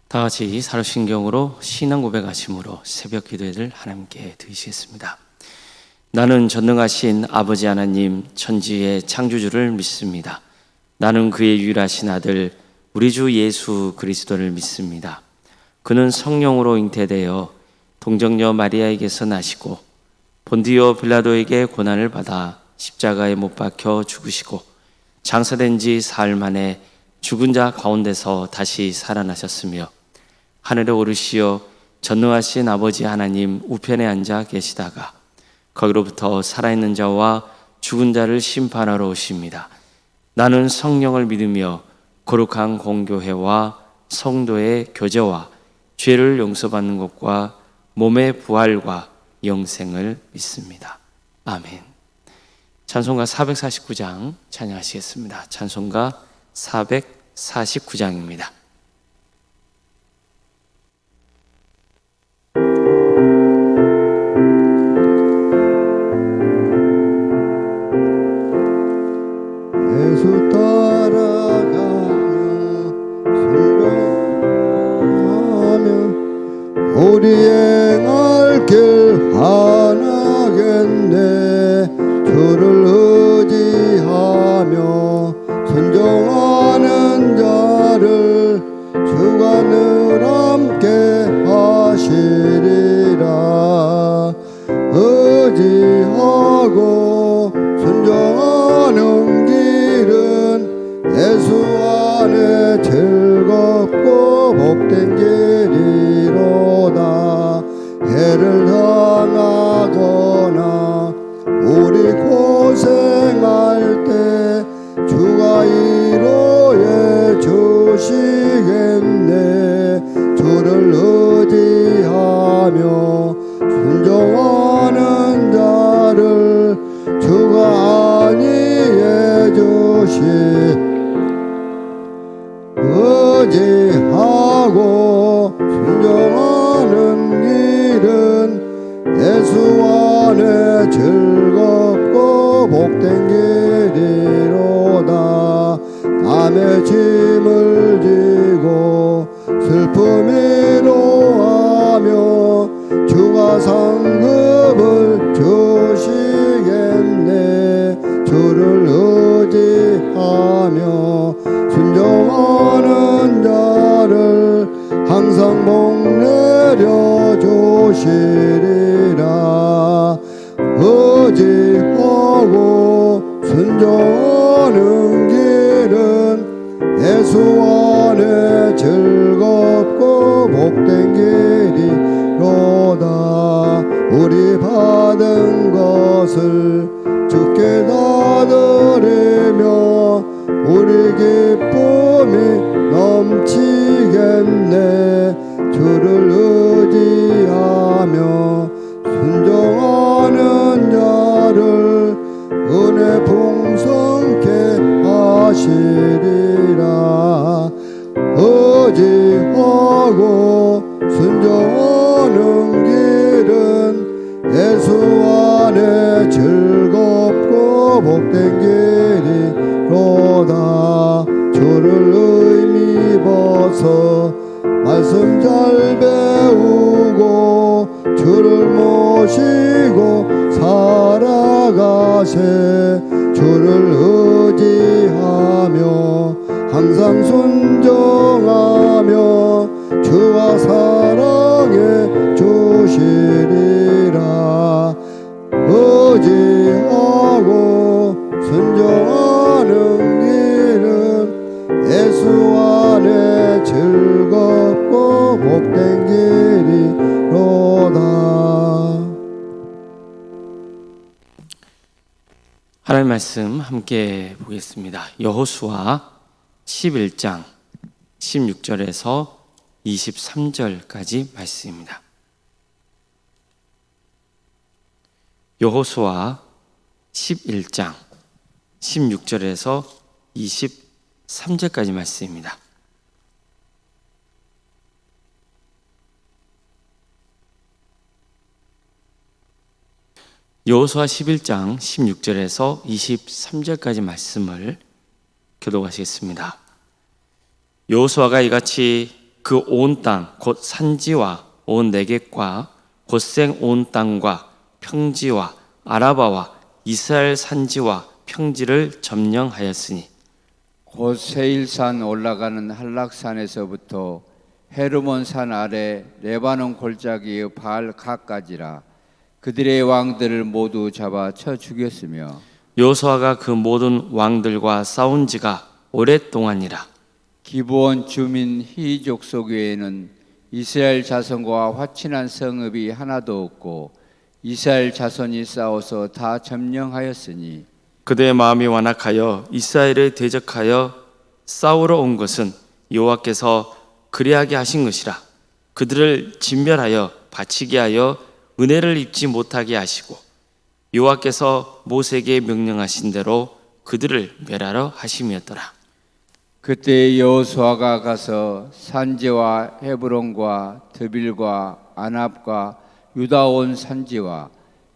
다 같이 사도신경으로 신앙 고백하심으로 새벽 기도회를 하나님께 드리시겠습니다. 나는 전능하신 아버지 하나님 천지의 창조주를 믿습니다. 나는 그의 유일하신 아들 우리 주 예수 그리스도를 믿습니다. 그는 성령으로 잉태되어 동정녀 마리아에게서 나시고 본디오 빌라도에게 고난을 받아 십자가에 못 박혀 죽으시고 장사된 지 사흘 만에 죽은 자 가운데서 다시 살아나셨으며 하늘에 오르시어 전능하신 아버지 하나님 우편에 앉아 계시다가 거기로부터 살아있는 자와 죽은 자를 심판하러 오십니다. 나는 성령을 믿으며 거룩한 공교회와 성도의 교제와 죄를 용서받는 것과 몸의 부활과 영생을 믿습니다. 아멘. 찬송가 449장 찬양하시겠습니다. 찬송가 449장입니다. 예수 따라가며 순종하며 우리의 갈 길 하나겠네. 주를 의지하며 순종하는 자를 주가 늘 함께 하시리라. 의지하고 순종하는 길은 예수 안에 즐겁고 복된 길이로다. 해를 당하거나 우리 고생할 때 주가 위로해 주시겠네. 주를 의지하며 순종하는 자를 주가 안위해 주시. 의지하고 순종하는 길은 예수 안에 즐겁고 복된 길이로다. 남의 짐을 지고 슬픔이로 하며 주가 상급을 주시겠네. 주를 의지하며 순종하는 자를 항상 복 내려 주시리라. 의지하고 순종하는 길은 예수 안에 즐겁고 복된 길이로다. 우리 받은 것을 주께 다 드리며 우리 기쁨이 넘치겠네. 주를 의지하며 순종하는 자를 은혜 풍성케 하시리라. 의지하고 순종하는 길은 예수 안에 즐겁고 복된 길이로다. 주를 의미벗어 말씀 잘 배우고 주를 모시고 살아가세. 주를 의지하며 항상 순종하며 주가 사랑해 주시리라. 의지하고 순종하는 길은 예수 안에 즐겁고 복된 길이로다. 하나님 말씀 함께 보겠습니다. 여호수아 11장 16절에서 23절까지 말씀입니다. 여호수아 11장 16절에서 23절까지 말씀입니다. 여호수아 11장 16절에서 23절까지 말씀을 교독하시겠습니다. 여호수아가 이같이 그 온 땅 곧 산지와 온 내겝과 곧생 온 땅과 평지와 아라바와 이스라엘 산지와 평지를 점령하였으니 곧 세일산 올라가는 한락산에서부터 헤르몬산 아래 레바논 골짜기의 바알 갓까지라. 그들의 왕들을 모두 잡아 쳐 죽였으며 여호수아가 그 모든 왕들과 싸운 지가 오랫동안이라. 기브온 주민 히 족속 외에는 이스라엘 자손과 화친한 성읍이 하나도 없고 이스라엘 자손이 싸워서 다 점령하였으니 그대의 마음이 완악하여 이스라엘에 대적하여 싸우러 온 것은 여호와께서 그리하게 하신 것이라. 그들을 진멸하여 바치게 하여 은혜를 입지 못하게 하시고 여호와께서 모세에게 명령하신 대로 그들을 멸하러 하심이었더라. 그때 여호수아가 가서 산지와 헤브론과 드빌과 아납과 유다 온 산지와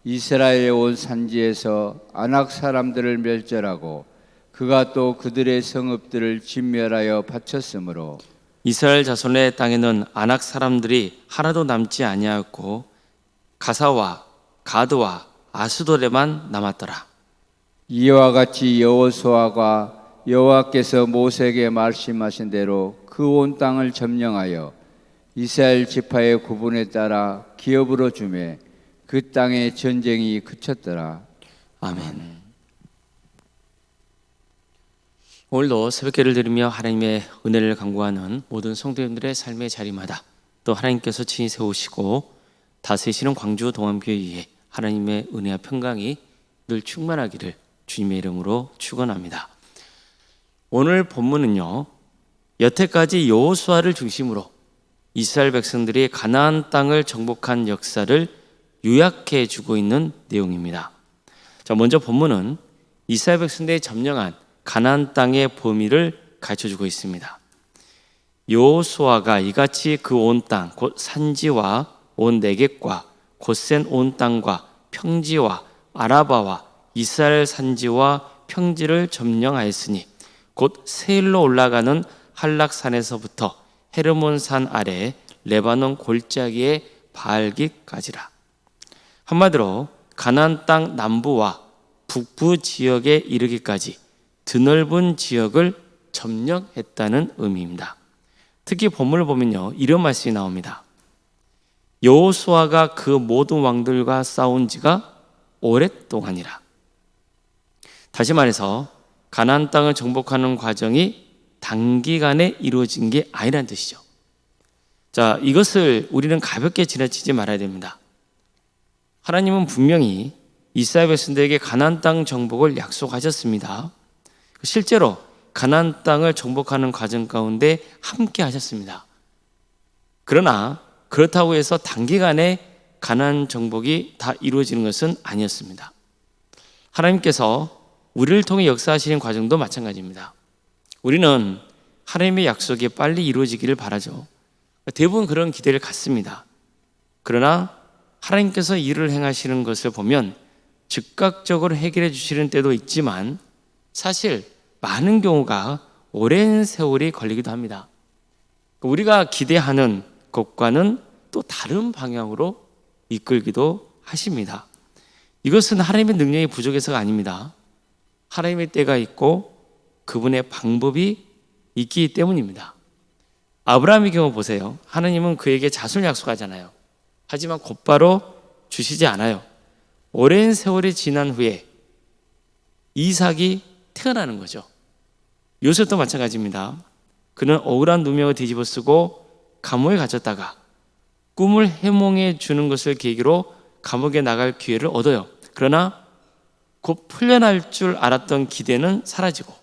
이스라엘 온 산지에서 아낙 사람들을 멸절하고 그가 또 그들의 성읍들을 진멸하여 바쳤으므로 이스라엘 자손의 땅에는 아낙 사람들이 하나도 남지 아니하였고 가사와 가드와 아스돌에만 남았더라. 이와 같이 여호수아가 여호와께서 모세에게 말씀하신 대로 그 온 땅을 점령하여 이스라엘 지파의 구분에 따라 기업으로 주매 그 땅의 전쟁이 그쳤더라. 아멘. 오늘도 새벽기를 들으며 하나님의 은혜를 간구하는 모든 성도님들의 삶의 자리마다 또 하나님께서 친히 세우시고 다스리시는 광주 동암교회에 하나님의 은혜와 평강이 늘 충만하기를 주님의 이름으로 축원합니다. 오늘 본문은요, 여태까지 여호수아를 중심으로 이스라엘 백성들이 가나안 땅을 정복한 역사를 요약해 주고 있는 내용입니다. 자, 먼저 본문은 이스라엘 백성들이 점령한 가나안 땅의 범위를 가르쳐 주고 있습니다. 여호수아가 이같이 그 온 땅 곧 산지와 온 내겝과 곧센 온 땅과 평지와 아라바와 이스라엘 산지와 평지를 점령하였으니 곧 세일로 올라가는 한락산에서부터 헤르몬산 아래 레바논 골짜기의 바알깃까지라. 한마디로 가나안 땅 남부와 북부 지역에 이르기까지 드넓은 지역을 점령했다는 의미입니다. 특히 본문을 보면요, 이런 말씀이 나옵니다. 여호수아가 그 모든 왕들과 싸운 지가 오랫동안이라. 다시 말해서 가나안 땅을 정복하는 과정이 단기간에 이루어진 게 아니라는 뜻이죠. 자, 이것을 우리는 가볍게 지나치지 말아야 됩니다. 하나님은 분명히 이스라엘 백성들에게 가나안 땅 정복을 약속하셨습니다. 실제로 가나안 땅을 정복하는 과정 가운데 함께 하셨습니다. 그러나 그렇다고 해서 단기간에 가나안 정복이 다 이루어지는 것은 아니었습니다. 하나님께서 우리를 통해 역사하시는 과정도 마찬가지입니다. 우리는 하나님의 약속이 빨리 이루어지기를 바라죠. 대부분 그런 기대를 갖습니다. 그러나 하나님께서 일을 행하시는 것을 보면 즉각적으로 해결해 주시는 때도 있지만 사실 많은 경우가 오랜 세월이 걸리기도 합니다. 우리가 기대하는 것과는 또 다른 방향으로 이끌기도 하십니다. 이것은 하나님의 능력이 부족해서가 아닙니다. 하나님의 때가 있고 그분의 방법이 있기 때문입니다. 아브라함의 경우 보세요. 하나님은 그에게 자손을 약속하잖아요. 하지만 곧바로 주시지 않아요. 오랜 세월이 지난 후에 이삭이 태어나는 거죠. 요셉도 마찬가지입니다. 그는 억울한 누명을 뒤집어 쓰고 감옥에 갇혔다가 꿈을 해몽해 주는 것을 계기로 감옥에 나갈 기회를 얻어요. 그러나 곧 풀려날 줄 알았던 기대는 사라지고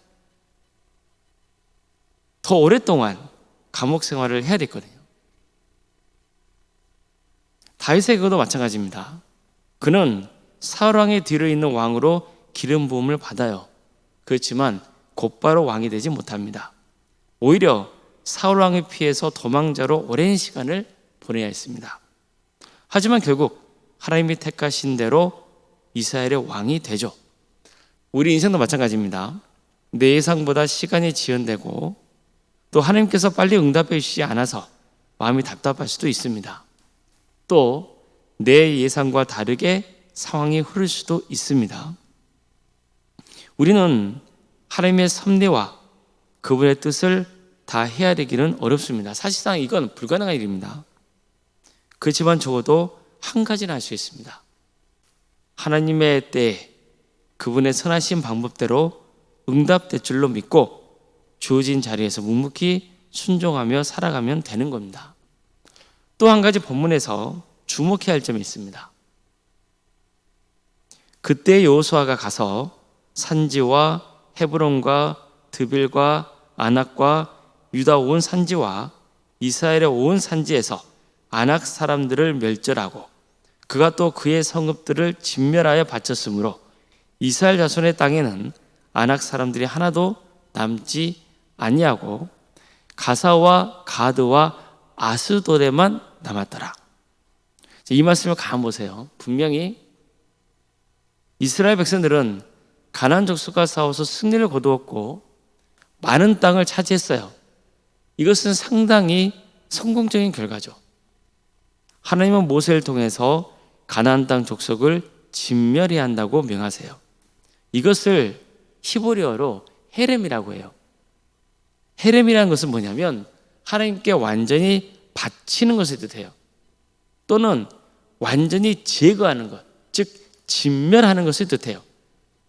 더 오랫동안 감옥 생활을 해야 됐거든요. 다윗의 경우도 마찬가지입니다. 그는 사울 왕의 뒤를 잇는 왕으로 기름 부음을 받아요. 그렇지만 곧바로 왕이 되지 못합니다. 오히려 사울 왕을 피해서 도망자로 오랜 시간을 보내야 했습니다. 하지만 결국 하나님이 택하신 대로 이스라엘의 왕이 되죠. 우리 인생도 마찬가지입니다. 내 예상보다 시간이 지연되고 또 하나님께서 빨리 응답해 주시지 않아서 마음이 답답할 수도 있습니다. 또 내 예상과 다르게 상황이 흐를 수도 있습니다. 우리는 하나님의 섭리와 그분의 뜻을 다 헤아리기는 어렵습니다. 사실상 이건 불가능한 일입니다. 그렇지만 적어도 한 가지는 알 수 있습니다. 하나님의 때에 그분의 선하신 방법대로 응답될 줄로 믿고 주어진 자리에서 묵묵히 순종하며 살아가면 되는 겁니다. 또 한 가지 본문에서 주목해야 할 점이 있습니다. 그때 여호수아가 가서 산지와 헤브론과 드빌과 아낙과 유다 온 산지와 이스라엘의 온 산지에서 아낙 사람들을 멸절하고 그가 또 그의 성읍들을 진멸하여 바쳤으므로 이스라엘 자손의 땅에는 아낙 사람들이 하나도 남지 아니하고 가사와 가드와 아스돗에만 남았더라. 이 말씀을 가만 보세요. 분명히 이스라엘 백성들은 가나안 족속과 싸워서 승리를 거두었고 많은 땅을 차지했어요. 이것은 상당히 성공적인 결과죠. 하나님은 모세를 통해서 가나안 땅 족속을 진멸해야 한다고 명하세요. 이것을 히브리어로 헤렘이라고 해요. 헤렘이라는 것은 뭐냐면 하나님께 완전히 바치는 것을 뜻해요. 또는 완전히 제거하는 것, 즉 진멸하는 것을 뜻해요.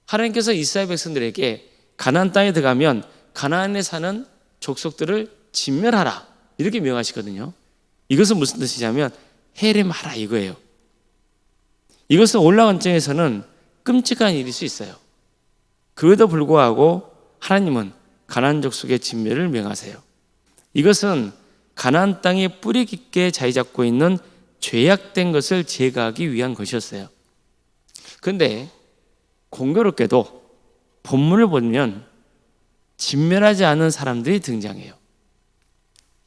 하나님께서 이스라엘 백성들에게 가나안 땅에 들어가면 가나안에 사는 족속들을 진멸하라 이렇게 명하시거든요. 이것은 무슨 뜻이냐면 헤렘하라 이거예요. 이것은 올라간 점에서는 끔찍한 일일 수 있어요. 그에도 불구하고 하나님은 가나안 족속의 진멸을 명하세요. 이것은 가나안 땅에 뿌리 깊게 자리 잡고 있는 죄악된 것을 제거하기 위한 것이었어요. 그런데 공교롭게도 본문을 보면 진멸하지 않은 사람들이 등장해요.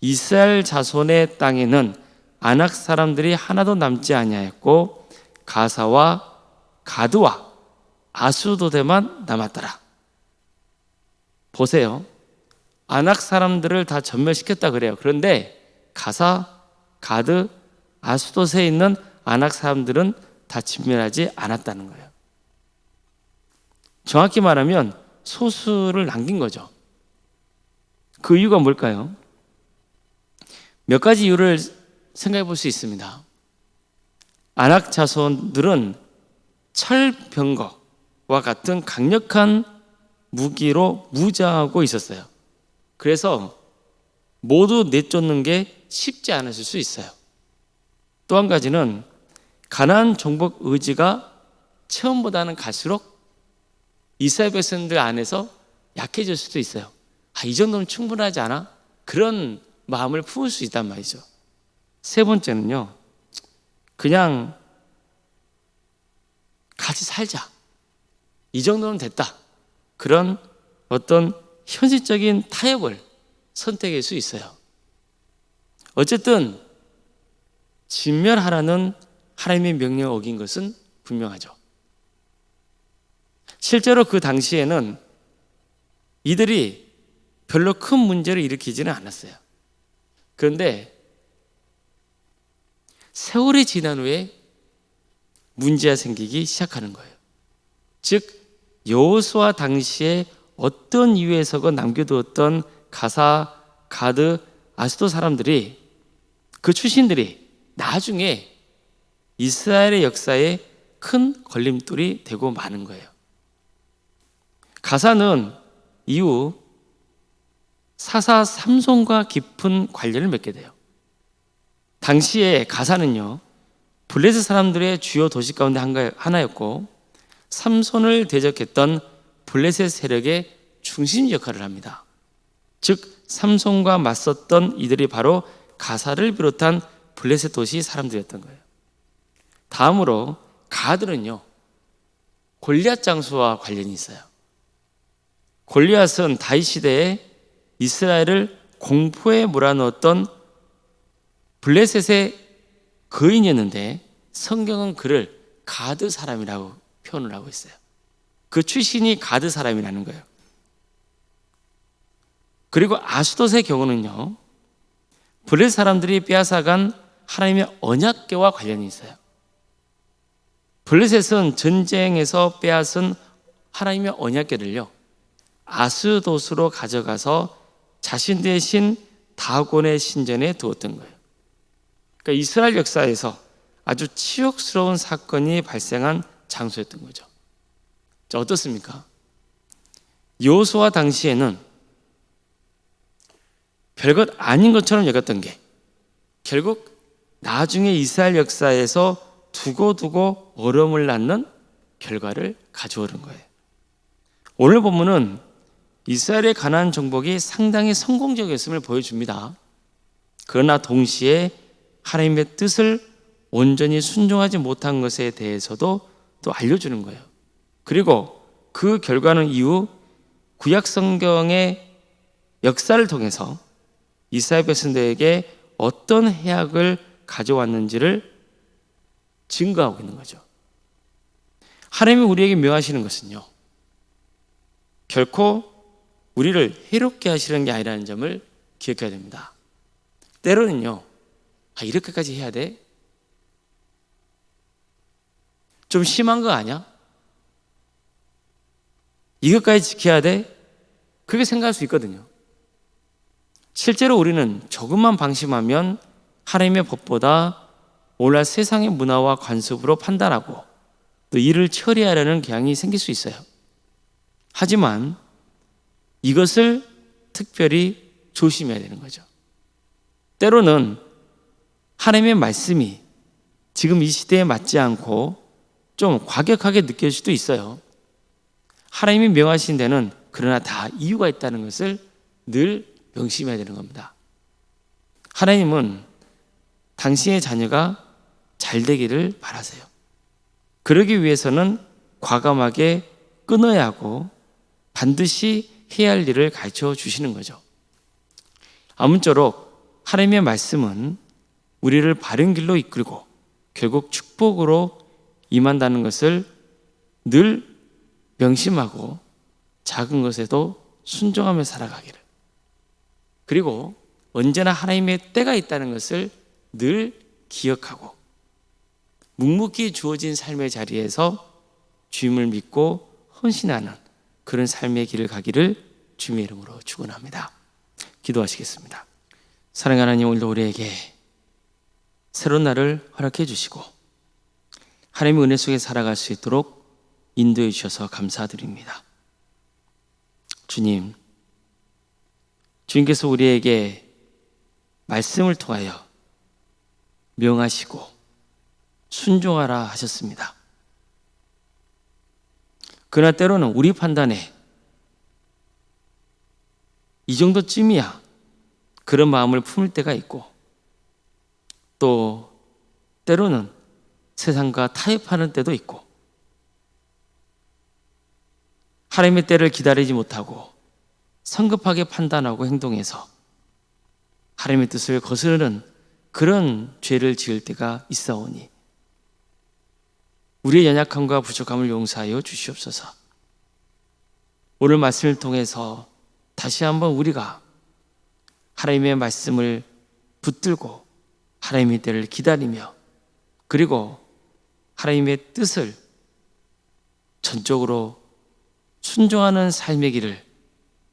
이스라엘 자손의 땅에는 아낙 사람들이 하나도 남지 아니하였고 가사와 가드와 아스도데만 남았더라. 보세요. 아낙 사람들을 다 전멸시켰다 그래요. 그런데 가사, 가드, 아스돗에 있는 아낙 사람들은 다 진멸하지 않았다는 거예요. 정확히 말하면 소수를 남긴 거죠. 그 이유가 뭘까요? 몇 가지 이유를 생각해 볼 수 있습니다. 아낙 자손들은 철병거와 같은 강력한 무기로 무장하고 있었어요. 그래서 모두 내쫓는 게 쉽지 않았을 수 있어요. 또 한 가지는 가나안 정복 의지가 처음보다는 갈수록 이스라엘 백성들 안에서 약해질 수도 있어요. 이 정도면 충분하지 않아? 그런 마음을 품을 수 있단 말이죠. 세 번째는요, 그냥 같이 살자. 이 정도면 됐다. 그런 어떤 현실적인 타협을 선택할 수 있어요. 어쨌든 진멸하라는 하나님의 명령을 어긴 것은 분명하죠. 실제로 그 당시에는 이들이 별로 큰 문제를 일으키지는 않았어요. 그런데 세월이 지난 후에 문제가 생기기 시작하는 거예요. 즉 여호수아 당시에 어떤 이유에서건 남겨두었던 가사, 가드, 아스돗 사람들이 그 출신들이 나중에 이스라엘의 역사에 큰 걸림돌이 되고 마는 거예요. 가사는 이후 사사 삼손과 깊은 관련을 맺게 돼요. 당시에 가사는요, 블레셋 사람들의 주요 도시 가운데 하나였고 삼손을 대적했던 블레셋 세력의 중심 역할을 합니다. 즉 삼손과 맞섰던 이들이 바로 가사를 비롯한 블레셋 도시 사람들이었던 거예요. 다음으로 가드는요, 골리앗 장수와 관련이 있어요. 골리앗은 다윗 시대에 이스라엘을 공포에 몰아넣었던 블레셋의 거인이었는데 성경은 그를 가드 사람이라고 표현을 하고 있어요. 그 출신이 가드 사람이라는 거예요. 그리고 아스돗의 경우는요, 블레셋 사람들이 빼앗아간 하나님의 언약궤와 관련이 있어요. 블레셋은 전쟁에서 빼앗은 하나님의 언약궤를요, 아스돗으로 가져가서 자신들의 신 다곤의 신전에 두었던 거예요. 그러니까 이스라엘 역사에서 아주 치욕스러운 사건이 발생한 장소였던 거죠. 자, 어떻습니까? 여호수아 당시에는 별것 아닌 것처럼 여겼던 게 결국 나중에 이스라엘 역사에서 두고두고 어려움을 낳는 결과를 가져오는 거예요. 오늘 본문은 이스라엘의 가나안 정복이 상당히 성공적이었음을 보여줍니다. 그러나 동시에 하나님의 뜻을 온전히 순종하지 못한 것에 대해서도 또 알려주는 거예요. 그리고 그 결과는 이후 구약 성경의 역사를 통해서 이스라엘 백성들에게 어떤 해악을 가져왔는지를 증거하고 있는 거죠. 하나님이 우리에게 명하시는 것은요, 결코 우리를 해롭게 하시는 게 아니라는 점을 기억해야 됩니다. 때로는요, 이렇게까지 해야 돼? 좀 심한 거 아니야? 이것까지 지켜야 돼? 그렇게 생각할 수 있거든요. 실제로 우리는 조금만 방심하면 하나님의 법보다 오늘날 세상의 문화와 관습으로 판단하고 또 이를 처리하려는 경향이 생길 수 있어요. 하지만 이것을 특별히 조심해야 되는 거죠. 때로는 하나님의 말씀이 지금 이 시대에 맞지 않고 좀 과격하게 느껴질 수도 있어요. 하나님이 명하신 데는 그러나 다 이유가 있다는 것을 늘 명심해야 되는 겁니다. 하나님은 당신의 자녀가 잘 되기를 바라세요. 그러기 위해서는 과감하게 끊어야 하고 반드시 해야 할 일을 가르쳐 주시는 거죠. 아무쪼록 하나님의 말씀은 우리를 바른 길로 이끌고 결국 축복으로 임한다는 것을 늘 명심하고 작은 것에도 순종하며 살아가기를, 그리고 언제나 하나님의 때가 있다는 것을 늘 기억하고 묵묵히 주어진 삶의 자리에서 주님을 믿고 헌신하는 그런 삶의 길을 가기를 주님의 이름으로 축원합니다. 기도하시겠습니다. 사랑하는 하나님, 오늘도 우리에게 새로운 날을 허락해 주시고 하나님의 은혜 속에 살아갈 수 있도록 인도해 주셔서 감사드립니다. 주님께서 우리에게 말씀을 통하여 명하시고 순종하라 하셨습니다. 그러나 때로는 우리 판단에 이 정도쯤이야 그런 마음을 품을 때가 있고, 또 때로는 세상과 타협하는 때도 있고, 하나님의 때를 기다리지 못하고 성급하게 판단하고 행동해서 하나님의 뜻을 거스르는 그런 죄를 지을 때가 있사오니 우리의 연약함과 부족함을 용서하여 주시옵소서. 오늘 말씀을 통해서 다시 한번 우리가 하나님의 말씀을 붙들고 하나님의 때를 기다리며, 그리고 하나님의 뜻을 전적으로 순종하는 삶의 길을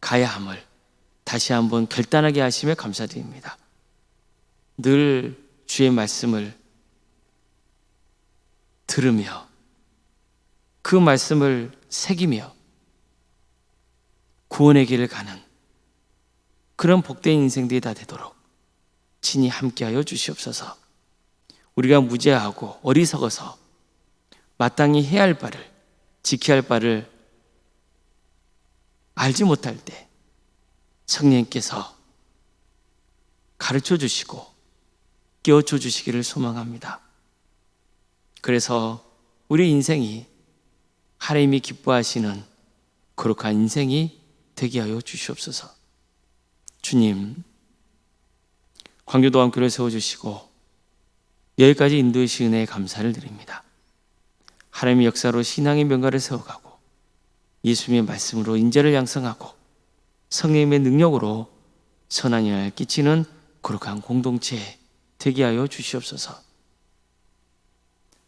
가야 함을 다시 한번 결단하게 하시며 감사드립니다. 늘 주의 말씀을 들으며 그 말씀을 새기며 구원의 길을 가는 그런 복된 인생들이 다 되도록 친히 함께하여 주시옵소서. 우리가 무죄하고 어리석어서 마땅히 해야 할 바를, 지켜야 할 바를 알지 못할 때 성령님께서 가르쳐 주시고 깨워줘 주시기를 소망합니다. 그래서 우리 인생이 하나님이 기뻐하시는 거룩한 인생이 되게 하여 주시옵소서. 주님, 광교도안교를 세워주시고 여기까지 인도해 주신 은혜에 감사를 드립니다. 하나님의 역사로 신앙의 명가를 세워가고 예수님의 말씀으로 인재를 양성하고 성령님의 능력으로 선한 영향을 끼치는 거룩한 공동체 되게 하여 주시옵소서.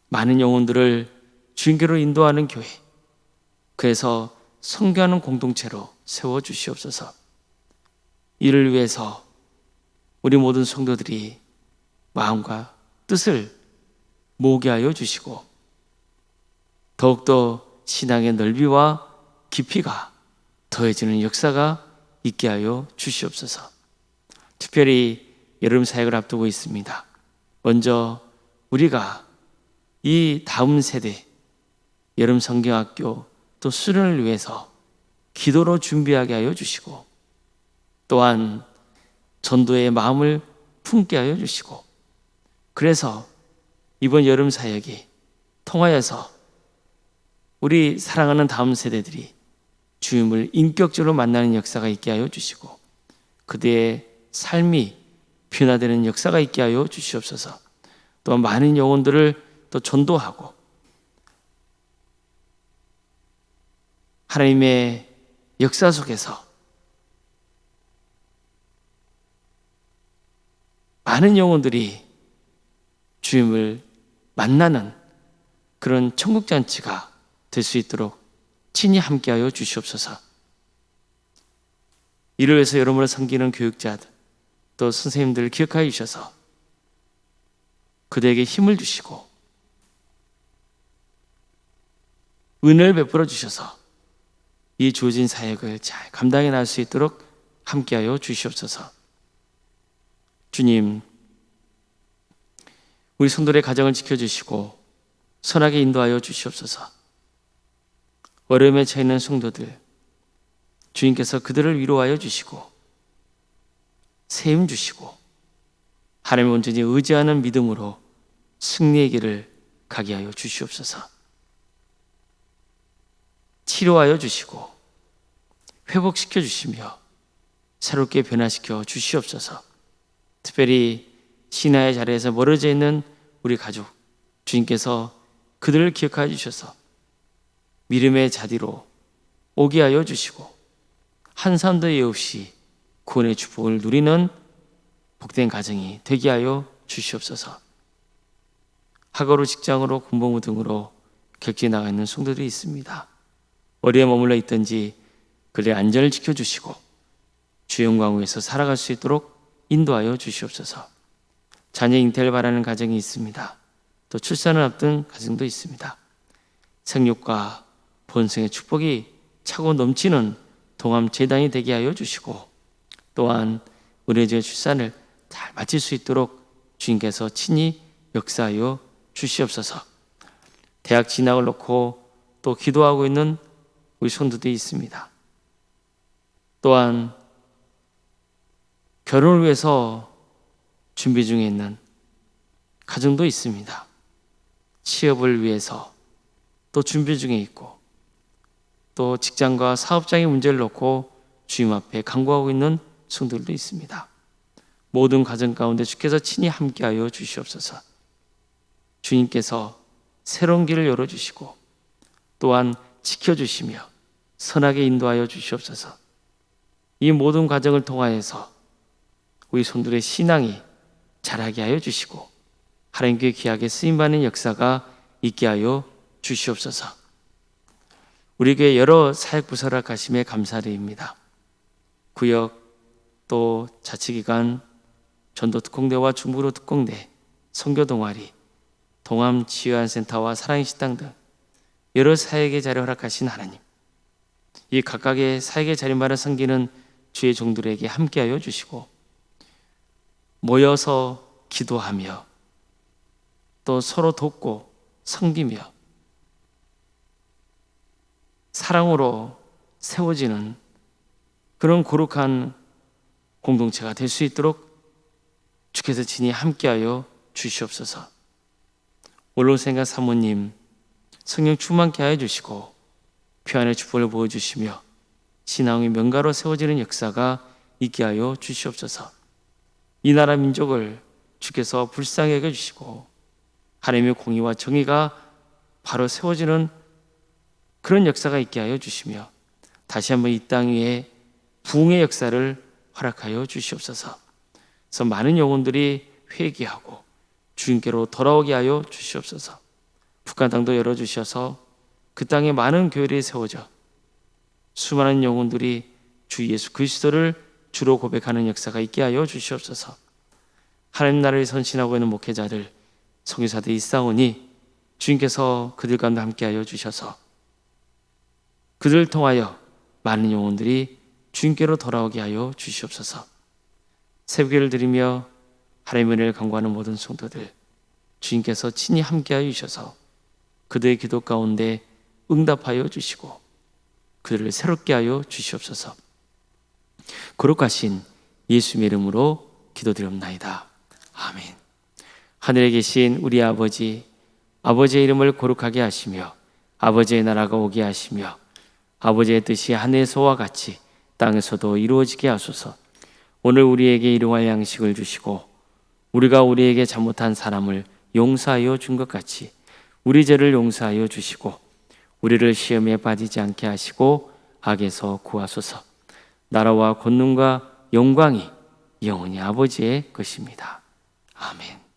많은 영혼들을 주님께로 인도하는 교회, 그래서 선교하는 공동체로 세워 주시옵소서. 이를 위해서 우리 모든 성도들이 마음과 뜻을 모으게 하여 주시고 더욱더 신앙의 넓이와 깊이가 더해지는 역사가 있게 하여 주시옵소서. 특별히 여름 사역을 앞두고 있습니다. 먼저 우리가 이 다음 세대 여름 성경학교 또 수련을 위해서 기도로 준비하게 하여 주시고 또한 전도의 마음을 품게 하여 주시고 그래서 이번 여름 사역이 통하여서 우리 사랑하는 다음 세대들이 주님을 인격적으로 만나는 역사가 있게 하여 주시고 그들의 삶이 변화되는 역사가 있게 하여 주시옵소서. 또한 많은 영혼들을 또 전도하고 하나님의 역사 속에서 많은 영혼들이 주님을 만나는 그런 천국잔치가 될 수 있도록 친히 함께하여 주시옵소서. 이를 위해서 여러분을 섬기는 교육자들 또 선생님들을 기억하여 주셔서 그들에게 힘을 주시고 은혜를 베풀어 주셔서 이 주어진 사역을 잘 감당해 나갈 수 있도록 함께하여 주시옵소서. 주님, 우리 성도의 가정을 지켜주시고 선하게 인도하여 주시옵소서. 어려움에 처해 있는 성도들 주님께서 그들을 위로하여 주시고 세임 주시고 하나님을 온전히 의지하는 믿음으로 승리의 길을 가게 하여 주시옵소서. 치료하여 주시고 회복시켜 주시며 새롭게 변화시켜 주시옵소서. 특별히 신화의 자리에서 멀어져 있는 우리 가족 주님께서 그들을 기억하여 주셔서 믿음의 자리로 오게 하여 주시고 한 사람도 예 없이 구원의 축복을 누리는 복된 가정이 되게 하여 주시옵소서. 학업으로 직장으로 공부무 등으로 격지 나가 있는 성도들이 있습니다. 어디에 머물러 있든지 그들의 안전을 지켜주시고 주의 영광 위에서 살아갈 수 있도록 인도하여 주시옵소서. 자녀 잉태를 바라는 가정이 있습니다. 또 출산을 앞둔 가정도 있습니다. 생육과 본성의 축복이 차고 넘치는 동암재단이 되게 하여 주시고 또한 우리의 출산을 잘 마칠 수 있도록 주님께서 친히 역사하여 주시옵소서. 대학 진학을 놓고 또 기도하고 있는 우리 성도들이 있습니다. 또한 결혼을 위해서 준비 중에 있는 가정도 있습니다. 취업을 위해서 또 준비 중에 있고 또 직장과 사업장의 문제를 놓고 주님 앞에 간구하고 있는 성도들도 있습니다. 모든 가정 가운데 주께서 친히 함께하여 주시옵소서. 주님께서 새로운 길을 열어주시고 또한 지켜주시며 선하게 인도하여 주시옵소서. 이 모든 과정을 통하여서 우리 성도들의 신앙이 자라게 하여 주시고 하나님께 귀하게 쓰임받는 역사가 있게 하여 주시옵소서. 우리 교회 여러 사역부서를 가심에 감사드립니다. 구역 또 자치기관 전도특공대와 중부로 특공대 선교동아리 동암치유안센터와 사랑의 식당 등 여러 사역의 자리를 허락하신 하나님, 이 각각의 사역의 자리마다 섬기는 주의 종들에게 함께하여 주시고 모여서 기도하며 또 서로 돕고 섬기며 사랑으로 세워지는 그런 거룩한 공동체가 될 수 있도록 주께서 친히 함께하여 주시옵소서. 올로생각 사모님 성령 충만케 하여 주시고 평안의 축복을 보여주시며 신앙의 명가로 세워지는 역사가 있게 하여 주시옵소서. 이 나라 민족을 주께서 불쌍히 여겨주시고 하나님의 공의와 정의가 바로 세워지는 그런 역사가 있게 하여 주시며 다시 한번 이 땅 위에 부흥의 역사를 허락하여 주시옵소서. 그래서 많은 영혼들이 회개하고 주님께로 돌아오게 하여 주시옵소서. 북한 땅도 열어주셔서 그 땅에 많은 교회들이 세워져 수많은 영혼들이 주 예수 그리스도를 주로 고백하는 역사가 있게 하여 주시옵소서. 하나님 나라를 선신하고 있는 목회자들, 선교사들이 있사오니 주님께서 그들 가운데 함께하여 주셔서 그들을 통하여 많은 영혼들이 주님께로 돌아오게 하여 주시옵소서. 새벽기를 드리며 하나님의 은혜를 간구하는 모든 성도들, 주님께서 친히 함께하여 주셔서 그들의 기도 가운데 응답하여 주시고 그들을 새롭게 하여 주시옵소서. 거룩하신 예수님의 이름으로 기도드리옵나이다. 아멘. 하늘에 계신 우리 아버지, 아버지의 이름을 거룩하게 하시며 아버지의 나라가 오게 하시며 아버지의 뜻이 하늘에서와 같이 땅에서도 이루어지게 하소서. 오늘 우리에게 일용할 양식을 주시고 우리가 우리에게 잘못한 사람을 용서하여 준 것 같이 우리 죄를 용서하여 주시고 우리를 시험에 빠지지 않게 하시고 악에서 구하소서. 나라와 권능과 영광이 영원히 아버지의 것입니다. 아멘.